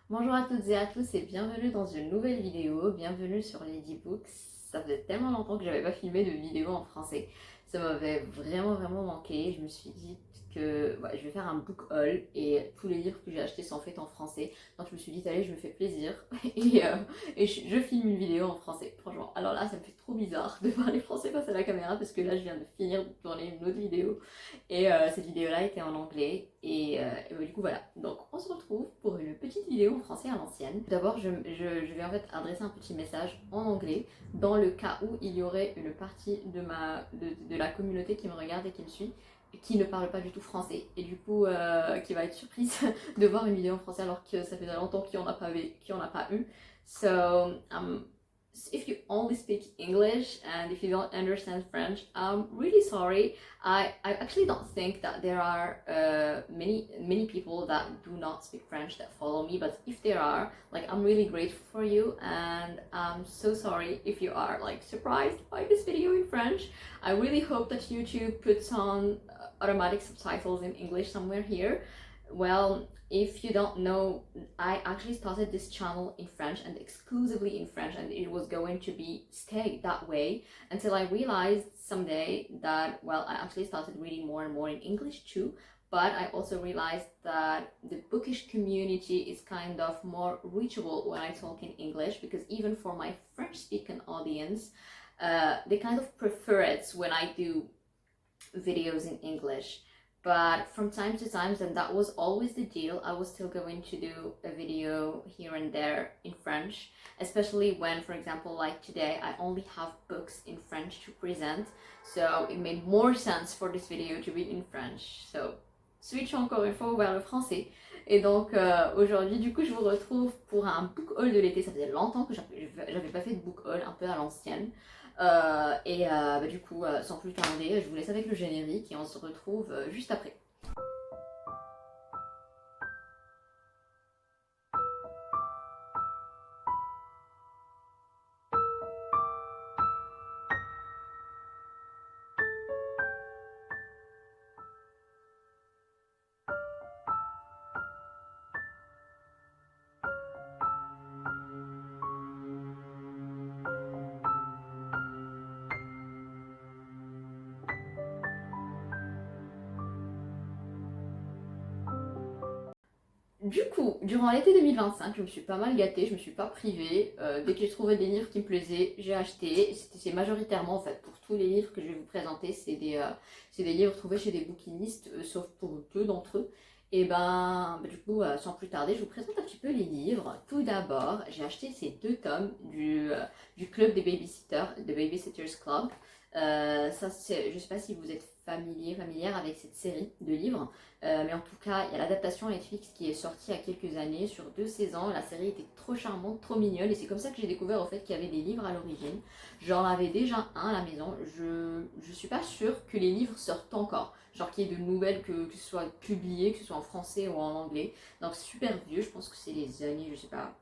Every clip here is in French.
Bonjour à toutes et à tous et bienvenue dans une nouvelle vidéo, bienvenue sur Ladybooks. Ça faisait tellement longtemps que j'avais pas filmé de vidéo en français, ça m'avait vraiment manqué. Je me suis dit que je vais faire un book haul et tous les livres que j'ai achetés sont faits en français. Donc je me suis dit allez, je me fais plaisir et je filme une vidéo en français. Franchement, alors là ça me fait trop bizarre de parler français face à la caméra parce que là je viens de finir de tourner une autre vidéo et cette vidéo-là était en anglais. Du coup, voilà. Donc, on se retrouve pour une petite vidéo en français à l'ancienne. D'abord, je vais en fait adresser un petit message en anglais dans le cas où il y aurait une partie de la communauté qui me regarde et qui me suit qui ne parle pas du tout français et du coup qui va être surprise de voir une vidéo en français alors que ça fait longtemps qu'il n'y en a pas eu. If you only speak English and if you don't understand French, I'm really sorry. I actually don't think that there are many people that do not speak French that follow me, but if there are, like, I'm really grateful for you, and I'm so sorry if you are like surprised by this video in French. I really hope that YouTube puts on automatic subtitles in English somewhere here. Well, if you don't know, I actually started this channel in French and exclusively in French, and it was going to be stay that way until I realized someday that, well, I actually started reading more and more in English too, but I also realized that the bookish community is kind of more reachable when I talk in English, because even for my French speaking audience, they kind of prefer it when I do videos in English. But from time to time, and that was always the deal, I was still going to do a video here and there in French, especially when, for example, like today, I only have books in French to present, so it made more sense for this video to be in French. So, switch encore une fois vers le français. Et donc aujourd'hui, du coup, je vous retrouve pour un book haul de l'été. Ça faisait longtemps que j'avais pas fait de book haul, un peu à l'ancienne. Du coup, sans plus tarder, je vous laisse avec le générique et on se retrouve juste après. Du coup, durant l'été 2025, je me suis pas mal gâtée, je me suis pas privée. Dès que j'ai trouvé des livres qui me plaisaient, j'ai acheté. C'est majoritairement, en fait, pour tous les livres que je vais vous présenter, c'est des livres trouvés chez des bouquinistes, sauf pour deux d'entre eux. Du coup, sans plus tarder, je vous présente un petit peu les livres. Tout d'abord, j'ai acheté ces deux tomes du club des babysitters, The Babysitters Club. Je sais pas si vous êtes familière avec cette série de livres. Mais en tout cas, il y a l'adaptation Netflix qui est sortie il y a quelques années sur 2 saisons. La série était trop charmante, trop mignonne, et c'est comme ça que j'ai découvert au fait qu'il y avait des livres à l'origine. J'en avais déjà un à la maison. Je suis pas sûre que les livres sortent encore. Genre qu'il y ait de nouvelles, que ce soit publié, que ce soit en français ou en anglais. Donc super vieux, je pense que c'est les années, je sais pas,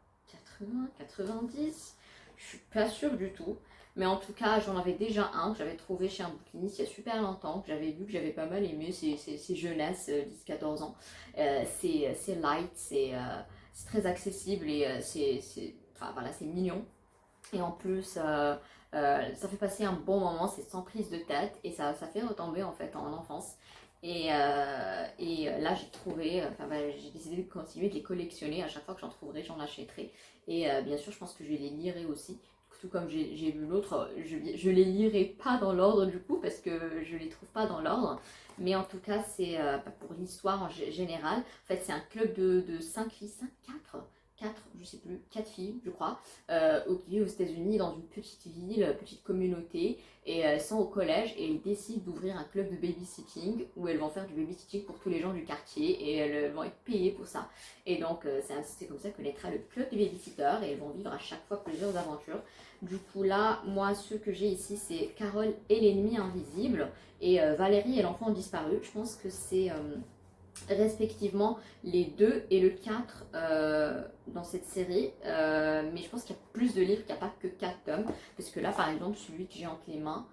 80, 90. Je suis pas sûre du tout. Mais en tout cas, j'en avais déjà un que j'avais trouvé chez un bouquiniste il y a super longtemps, que j'avais lu, que j'avais pas mal aimé. C'est jeunesse, 10-14 ans. C'est light, c'est très accessible et enfin, voilà, c'est mignon. Et en plus, ça fait passer un bon moment, c'est sans prise de tête et ça fait retomber en fait en enfance. Là, j'ai trouvé, j'ai décidé de continuer de les collectionner. À chaque fois que j'en trouverai, j'en achèterai. Bien sûr, je pense que je les lirai aussi. Tout comme j'ai lu l'autre, je les lirai pas dans l'ordre du coup parce que je les trouve pas dans l'ordre. Mais en tout cas, c'est pour l'histoire en général. En fait, c'est un club de 5 filles, 5, 4, je sais plus, 4 filles, je crois, qui vivent aux États-Unis dans une petite ville, petite communauté, et elles sont au collège et elles décident d'ouvrir un club de babysitting où elles vont faire du babysitting pour tous les gens du quartier et elles vont être payées pour ça. Et donc, c'est comme ça que naîtra le club des babysitters et elles vont vivre à chaque fois plusieurs aventures. Du coup, là, moi, ce que j'ai ici, c'est Carole et l'ennemi invisible et Valérie et l'enfant disparu. Je pense que c'est respectivement les 2 et le 4 dans cette série, mais je pense qu'il y a plus de livres, qu'il n'y a pas que 4 tomes, parce que là par exemple celui que j'ai entre les mains,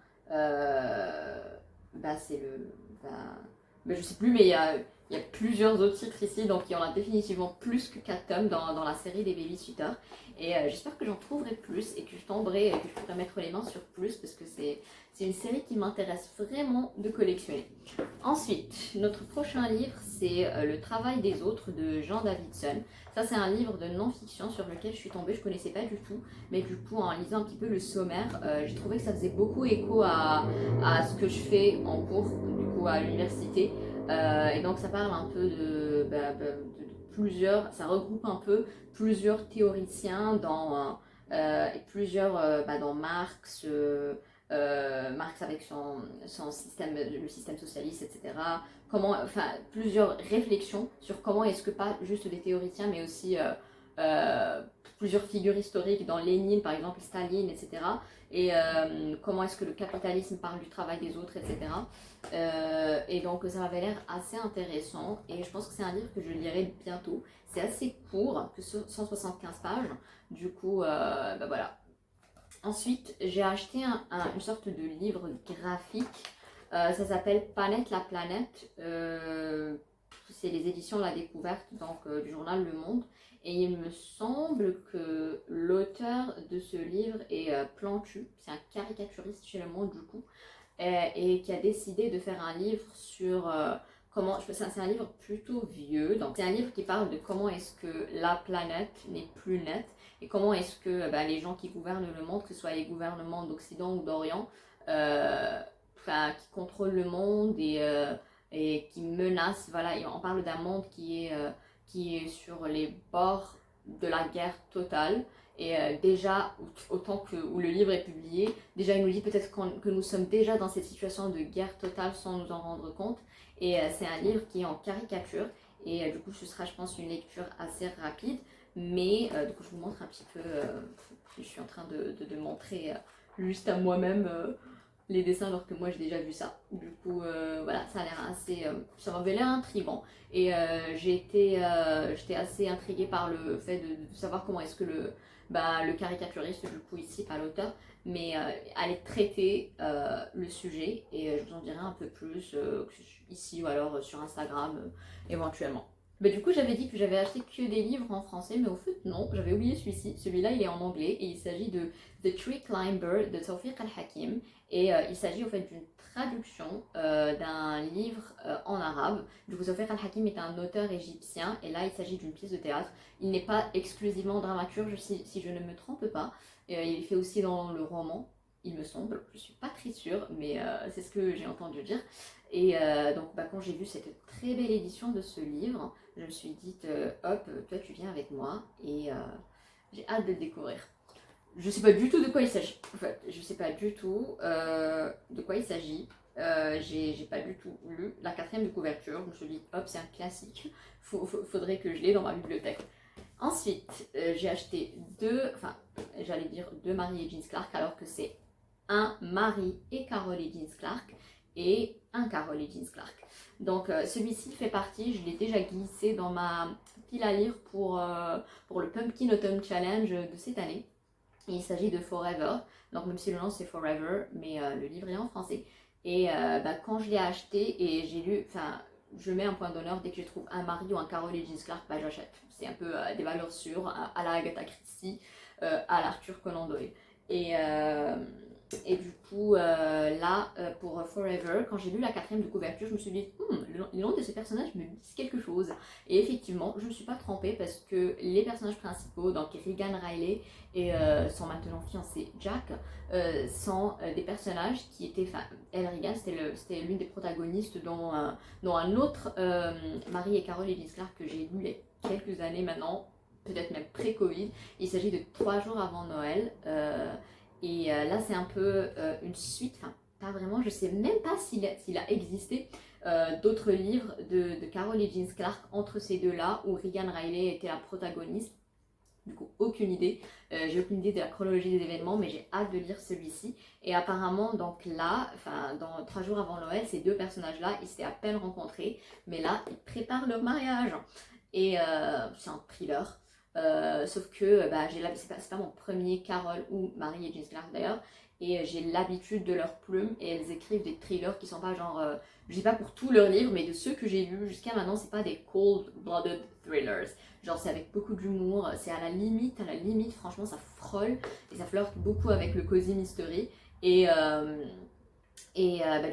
c'est le... je sais plus, mais il y a plusieurs autres titres ici, donc il y en a définitivement plus que 4 tomes dans la série des Babysitters. Et j'espère que j'en trouverai plus et que je tomberai et que je pourrai mettre les mains sur plus parce que c'est une série qui m'intéresse vraiment de collectionner. Ensuite, notre prochain livre, c'est Le travail des autres de Jean Davidson. Ça, c'est un livre de non-fiction sur lequel je suis tombée, je ne connaissais pas du tout, mais du coup, en lisant un petit peu le sommaire, j'ai trouvé que ça faisait beaucoup écho à ce que je fais en cours, du coup, à l'université. Et donc, ça parle un peu de plusieurs, ça regroupe un peu plusieurs théoriciens et plusieurs, dans Marx. Marx avec son système, le système socialiste, etc. Enfin, plusieurs réflexions sur comment est-ce que pas juste des théoriciens, mais aussi plusieurs figures historiques dans Lénine, par exemple, Staline, etc. Et comment est-ce que le capitalisme parle du travail des autres, etc. Et donc ça m'avait l'air assez intéressant et je pense que c'est un livre que je lirai bientôt. C'est assez court, que 175 pages. Du coup, voilà. Ensuite, j'ai acheté une sorte de livre graphique. Ça s'appelle Planète la planète. C'est les éditions La Découverte, donc du journal Le Monde. Et il me semble que l'auteur de ce livre est Plantu. C'est un caricaturiste chez Le Monde, du coup. Et qui a décidé de faire un livre sur comment. C'est un livre plutôt vieux. Donc, c'est un livre qui parle de comment est-ce que la planète n'est plus nette. Et comment est-ce que les gens qui gouvernent le monde, que ce soit les gouvernements d'Occident ou d'Orient, qui contrôlent le monde et qui menacent, voilà, et on parle d'un monde qui est sur les bords de la guerre totale. Et déjà, où le livre est publié, déjà il nous dit peut-être que nous sommes déjà dans cette situation de guerre totale sans nous en rendre compte. Et c'est un livre qui est en caricature. Et du coup, ce sera, je pense, une lecture assez rapide. Mais du coup, je vous montre un petit peu. Je suis en train de montrer juste à moi-même les dessins alors que moi j'ai déjà vu ça. Du coup, voilà, ça a l'air assez. Ça m'avait l'air intriguant. Et j'étais assez intriguée par le fait de savoir comment est-ce que le caricaturiste, du coup, ici, pas l'auteur, mais allait traiter le sujet. Et je vous en dirai un peu plus ici ou alors sur Instagram éventuellement. Bah, du coup, j'avais dit que j'avais acheté que des livres en français, mais au fait, non, j'avais oublié celui-ci. Celui-là, il est en anglais et il s'agit de The Tree Climber de Tawfiq Al-Hakim. Et il s'agit au fait d'une traduction d'un livre en arabe. Du coup, Tawfiq Al-Hakim est un auteur égyptien et là, il s'agit d'une pièce de théâtre. Il n'est pas exclusivement dramaturge, si je ne me trompe pas. Il fait aussi dans le roman, il me semble. Je suis pas très sûre, mais c'est ce que j'ai entendu dire. Et donc, quand j'ai vu cette très belle édition de ce livre, je me suis dit, hop, toi tu viens avec moi et j'ai hâte de le découvrir. Je sais pas du tout de quoi il s'agit. En fait, je sais pas du tout de quoi il s'agit. J'ai pas du tout lu la 4e de couverture. Je me suis dit, hop, c'est un classique. Faudrait que je l'ai dans ma bibliothèque. Ensuite, j'ai acheté deux Mary et Jeans Clark, alors que c'est un Mary et Carol et Jeans Clark et un Carol et Jeans Clark. Donc celui-ci fait partie, je l'ai déjà glissé dans ma pile à lire pour le Pumpkin Autumn Challenge de cette année. Et il s'agit de Forever, donc même si le nom c'est Forever, mais le livre est en français. Et quand je l'ai acheté et j'ai lu, je mets un point d'honneur dès que je trouve un Mary ou un Carol et Jeans Clark, j'achète. C'est un peu des valeurs sûres à la Agatha Christie, à l'Arthur Conan Doyle. Et du coup, pour Forever, quand j'ai lu la 4e de couverture, je me suis dit, le nom de ces personnages me dit quelque chose. Et effectivement, je ne me suis pas trompée parce que les personnages principaux, donc Regan Riley et son maintenant fiancé Jack, sont des personnages qui étaient. Elle, Regan, c'était l'une des protagonistes dans un autre Mary et Carol et Jeans Clark que j'ai lu il y a quelques années maintenant, peut-être même pré-Covid. Il s'agit de 3 jours avant Noël. Et là, c'est un peu une suite, pas vraiment, je sais même pas s'il a existé d'autres livres de Carol et Jeans Clark entre ces deux-là, où Regan Riley était la protagoniste. Du coup, aucune idée. J'ai aucune idée de la chronologie des événements, mais j'ai hâte de lire celui-ci. Et apparemment, donc là, dans 3 jours avant Noël, ces deux personnages-là, ils s'étaient à peine rencontrés, mais là, ils préparent leur mariage. Et c'est un thriller. Sauf que c'est pas mon premier Carol ou Mary et Jeans Clark d'ailleurs. et j'ai l'habitude de leurs plumes et elles écrivent des thrillers qui sont pas genre, je dis pas pour tous leurs livres, mais de ceux que j'ai lus jusqu'à maintenant, c'est pas des cold-blooded thrillers. Genre c'est avec beaucoup d'humour, c'est à la limite, franchement ça frôle et ça flirte beaucoup avec le cozy mystery. Et,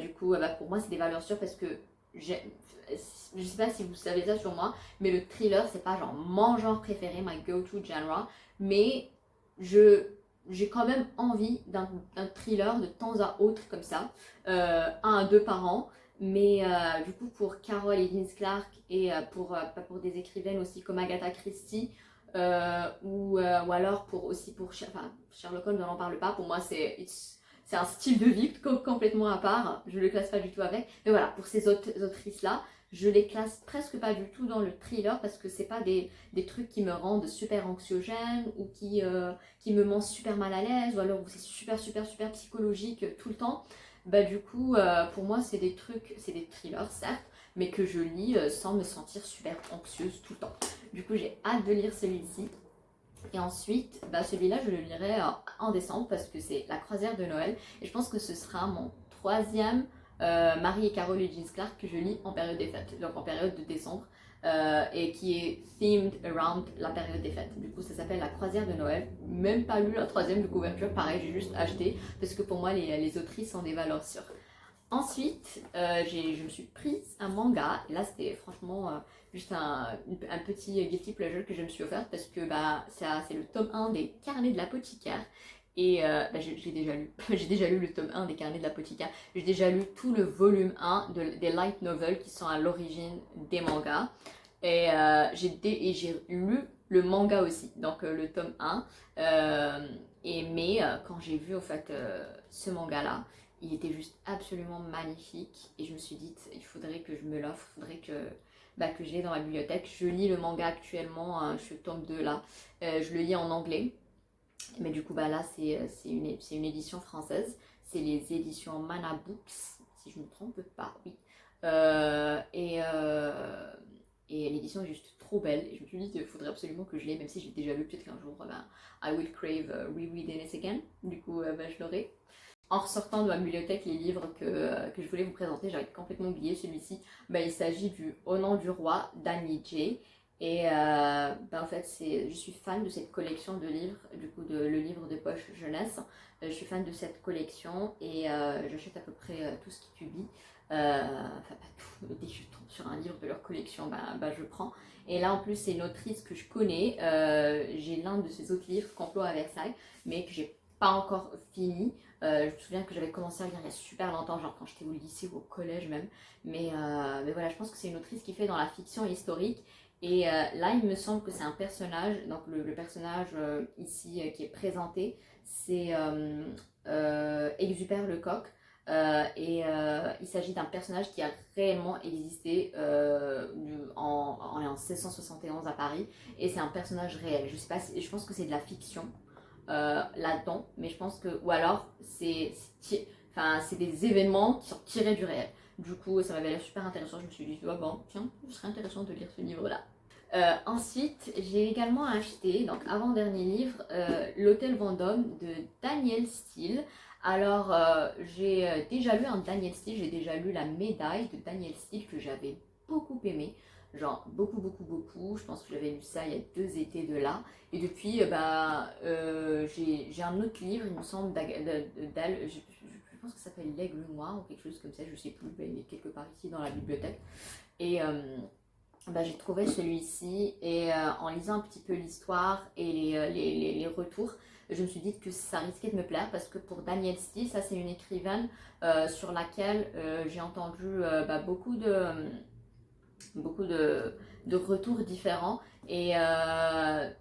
du coup, pour moi c'est des valeurs sûres parce que je sais pas si vous savez ça sur moi, mais le thriller c'est pas genre mon genre préféré, my go-to genre, mais j'ai quand même envie d'un thriller de temps à autre comme ça, un à deux par an. Mais du coup, pour Carol et Vince Clark et pour des écrivaines aussi comme Agatha Christie, ou alors pour Sherlock Holmes, on n'en parle pas. Pour moi, c'est un style de vie complètement à part. Je ne le classe pas du tout avec. Mais voilà, pour ces autrices-là, je les classe presque pas du tout dans le thriller parce que c'est pas des trucs qui me rendent super anxiogène ou qui me mettent super mal à l'aise ou alors où c'est super psychologique tout le temps. Du coup, pour moi, c'est des thrillers certes, mais que je lis sans me sentir super anxieuse tout le temps. Du coup, j'ai hâte de lire celui-ci. Et ensuite, celui-là, je le lirai en décembre parce que c'est la croisière de Noël. Et je pense que ce sera mon troisième Marie et Carole et Jean Clark que je lis en période des fêtes, donc en période de décembre, et qui est themed around la période des fêtes. Du coup, ça s'appelle la croisière de Noël. Même pas lu la troisième de couverture, pareil, j'ai juste acheté parce que pour moi, les autrices sont des valeurs sûres. Ensuite, je me suis prise un manga. Et là, c'était franchement juste un petit guilty pleasure que je me suis offert parce que c'est le tome 1 des Carnets de l'apothicaire. Et j'ai déjà lu. J'ai déjà lu le tome 1 des Carnets de l'apothicaire. J'ai déjà lu tout le volume 1 des light novels qui sont à l'origine des mangas. Et j'ai lu le manga aussi, donc le tome 1. Mais quand j'ai vu au fait ce manga-là, il était juste absolument magnifique et je me suis dit il faudrait que je me l'offre, il faudrait que je l'ai dans ma bibliothèque. Je lis le manga actuellement, je suis au tome 2 là, je le lis en anglais, mais du coup là c'est une édition française, c'est les éditions Mana Books, si je ne me trompe pas, oui. Et l'édition est juste trop belle et je me suis dit qu'il faudrait absolument que je l'ai, même si j'ai déjà lu, peut-être qu'un jour I will crave rereading it again, du coup je l'aurai. En ressortant de ma bibliothèque les livres que je voulais vous présenter, j'avais complètement oublié celui-ci. Il s'agit du Au nom du roi d'Annie J. Et en fait, je suis fan de cette collection de livres, du coup le livre de poche jeunesse. Je suis fan de cette collection et j'achète à peu près tout ce qui publie. Enfin pas tout, dès que je tombe sur un livre de leur collection, je prends. Et là en plus c'est une autrice que je connais. J'ai l'un de ses autres livres, Complot à Versailles, mais que j'ai pas encore fini. Je me souviens que j'avais commencé à lire il y a super longtemps, genre quand j'étais au lycée ou au collège même. Mais voilà, je pense que c'est une autrice qui fait dans la fiction historique. Et là, il me semble que c'est un personnage, donc le personnage ici qui est présenté, c'est Exupère Lecoq. Il s'agit d'un personnage qui a réellement existé en 1671 à Paris. Et c'est un personnage réel. Je sais pas je pense que c'est de la fiction. Là-dedans, mais je pense que, ou alors c'est des événements qui sont tirés du réel. Du coup, ça m'avait l'air super intéressant. Je me suis dit, tiens, ce serait intéressant de lire ce livre-là. Ensuite, j'ai également acheté, donc avant-dernier livre, L'Hôtel Vendôme de Danielle Steele. Alors, j'ai déjà lu un Danielle Steele, j'ai déjà lu La Médaille de Danielle Steele que j'avais beaucoup aimé. Genre beaucoup. Je pense que j'avais lu ça il y a 2 étés de là. Et depuis, j'ai un autre livre, il me semble, d'elle. Je pense que ça s'appelle L'Aigle Noir ou quelque chose comme ça, je sais plus. Il est quelque part ici dans la bibliothèque. Et j'ai trouvé celui-ci. Et en lisant un petit peu l'histoire et les retours, je me suis dit que ça risquait de me plaire parce que pour Danielle Steele, ça c'est une écrivaine sur laquelle j'ai entendu beaucoup de retours différents et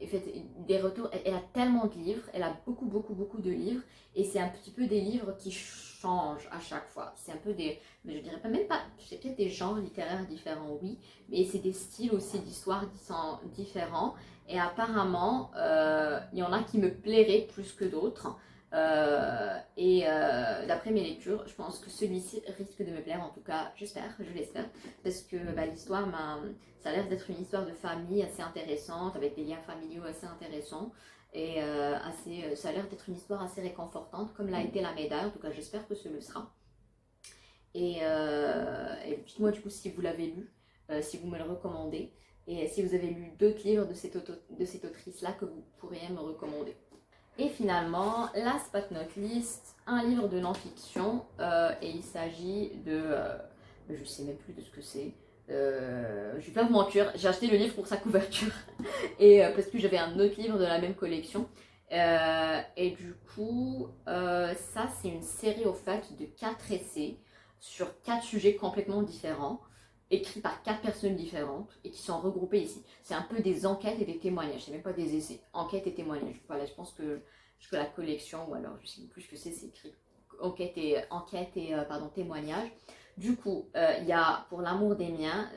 fait, des retours, elle a tellement de livres, elle a beaucoup de livres et c'est un petit peu des livres qui changent à chaque fois, c'est un peu mais je dirais pas même pas, c'est peut-être des genres littéraires différents, oui, mais c'est des styles aussi d'histoire qui sont différents et apparemment il y en a qui me plairaient plus que d'autres. D'après mes lectures, je pense que celui-ci risque de me plaire, en tout cas, j'espère, je l'espère, parce que l'histoire ça a l'air d'être une histoire de famille assez intéressante, avec des liens familiaux assez intéressants, et ça a l'air d'être une histoire assez réconfortante, comme l'a été La Médaille, en tout cas, j'espère que ce le sera. Et dites-moi du coup si vous l'avez lu, si vous me le recommandez, et si vous avez lu d'autres livres de cette autrice-là que vous pourriez me recommander. Et finalement, last but not least, un livre de non-fiction, et il s'agit je sais même plus de ce que c'est. Je vais pas vous mentir, j'ai acheté le livre pour sa couverture, et parce que j'avais un autre livre de la même collection. Et du coup, ça c'est une série au fait de 4 essais sur 4 sujets complètement différents, écrits par 4 personnes différentes et qui sont regroupés ici. C'est un peu des enquêtes et des témoignages, c'est même pas des essais, enquêtes et témoignages. Voilà, je pense que la collection, ou alors je sais plus ce que c'est écrit enquête et témoignage. Du coup, il y a Pour l'amour des miens,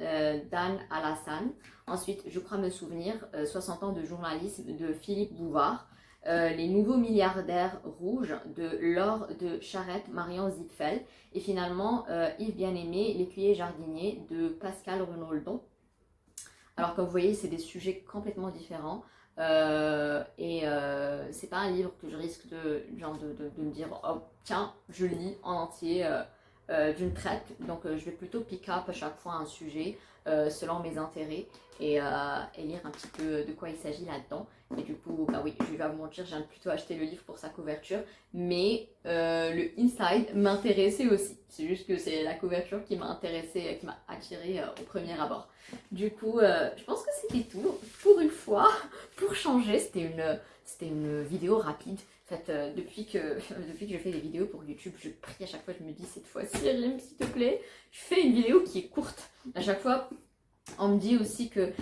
d'Anne Alassane. Ensuite, Je crois me souvenir, 60 ans de journalisme de Philippe Bouvard. Les nouveaux milliardaires rouges de Laure de Charette, Marion Zipfel. Et finalement, Yves Bien-Aimé, L'écuyer jardinier de Pascal Renaudon. Alors comme vous voyez, c'est des sujets complètement différents. C'est pas un livre que je risque de me dire oh tiens je lis en entier d'une traite, donc je vais plutôt pick up à chaque fois un sujet selon mes intérêts et lire un petit peu de quoi il s'agit là-dedans. Et du coup, oui, je vais pas vous mentir, j'ai plutôt acheté le livre pour sa couverture, mais le inside m'intéressait aussi. C'est juste que c'est la couverture qui m'a intéressée, qui m'a attirée au premier abord. Du coup, je pense que c'était tout pour une fois. Pour changer, c'était une vidéo rapide. En fait, depuis que je fais des vidéos pour YouTube, je prie à chaque fois, je me dis cette fois-ci, Rim, s'il te plaît, je fais une vidéo qui est courte. À chaque fois, on me dit aussi que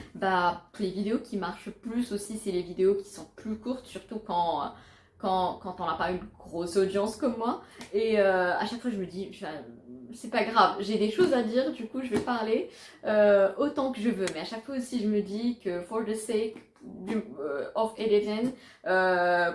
les vidéos qui marchent plus aussi, c'est les vidéos qui sont plus courtes, surtout quand on n'a pas une grosse audience comme moi. Et à chaque fois, je me dis, c'est pas grave, j'ai des choses à dire, du coup, je vais parler autant que je veux. Mais à chaque fois aussi, je me dis que for the sake of editing,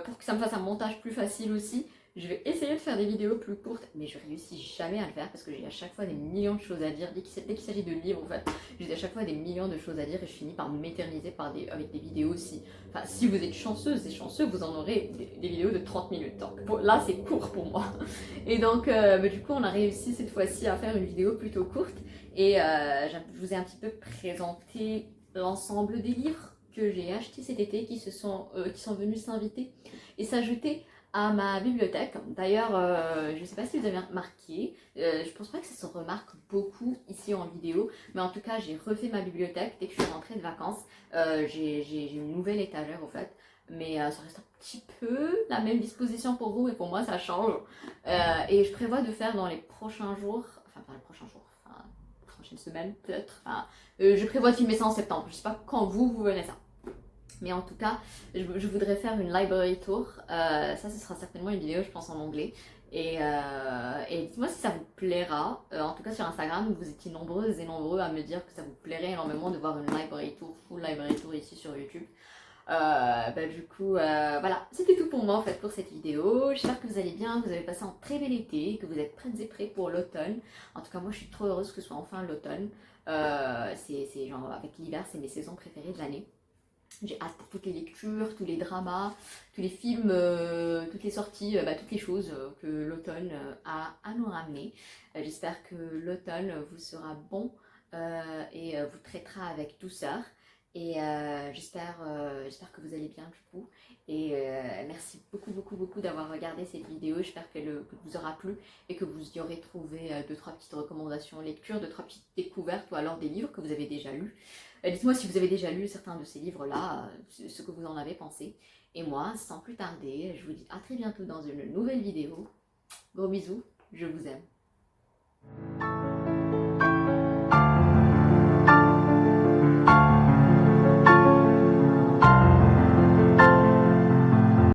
pour que ça me fasse un montage plus facile aussi, je vais essayer de faire des vidéos plus courtes, mais je réussis jamais à le faire parce que j'ai à chaque fois des millions de choses à dire. Dès qu'il s'agit de livres, en fait, j'ai à chaque fois des millions de choses à dire et je finis par m'éterniser avec des vidéos aussi. Enfin, si vous êtes chanceuse et chanceux, vous en aurez des vidéos de 30 minutes. Donc là, c'est court pour moi. Et donc, du coup, on a réussi cette fois-ci à faire une vidéo plutôt courte. Et je vous ai un petit peu présenté l'ensemble des livres que j'ai achetés cet été qui sont venus s'inviter et s'ajouter à ma bibliothèque. D'ailleurs, je ne sais pas si vous avez remarqué, je pense pas que ça se remarque beaucoup ici en vidéo, mais en tout cas, j'ai refait ma bibliothèque dès que je suis rentrée de vacances. J'ai une nouvelle étagère au fait, mais ça reste un petit peu la même disposition pour vous, et pour moi, ça change. Et je prévois de faire dans les prochains jours, prochaine semaine peut-être. Je prévois de filmer ça en septembre. Je sais pas quand vous venez ça. Mais en tout cas, je voudrais faire une library tour. Ça, ce sera certainement une vidéo, je pense, en anglais. Et dites-moi si ça vous plaira. En tout cas, sur Instagram, vous étiez nombreuses et nombreux à me dire que ça vous plairait énormément de voir une library tour, full library tour ici sur YouTube. Voilà, c'était tout pour moi en fait pour cette vidéo. J'espère que vous allez bien, que vous avez passé un très bel été, que vous êtes prêtes et prêts pour l'automne. En tout cas, moi je suis trop heureuse que ce soit enfin l'automne. C'est genre avec l'hiver, c'est mes saisons préférées de l'année. J'ai hâte pour toutes les lectures, tous les dramas, tous les films, toutes les sorties, toutes les choses que l'automne a à nous ramener. J'espère que l'automne vous sera bon et vous traitera avec douceur. Et j'espère que vous allez bien du coup. Et merci beaucoup d'avoir regardé cette vidéo. J'espère qu'elle vous aura plu et que vous y aurez trouvé 2-3 petites recommandations lecture, 2-3 petites découvertes ou alors des livres que vous avez déjà lus. Dites-moi si vous avez déjà lu certains de ces livres-là, ce que vous en avez pensé. Et moi, sans plus tarder, je vous dis à très bientôt dans une nouvelle vidéo. Gros bisous, je vous aime.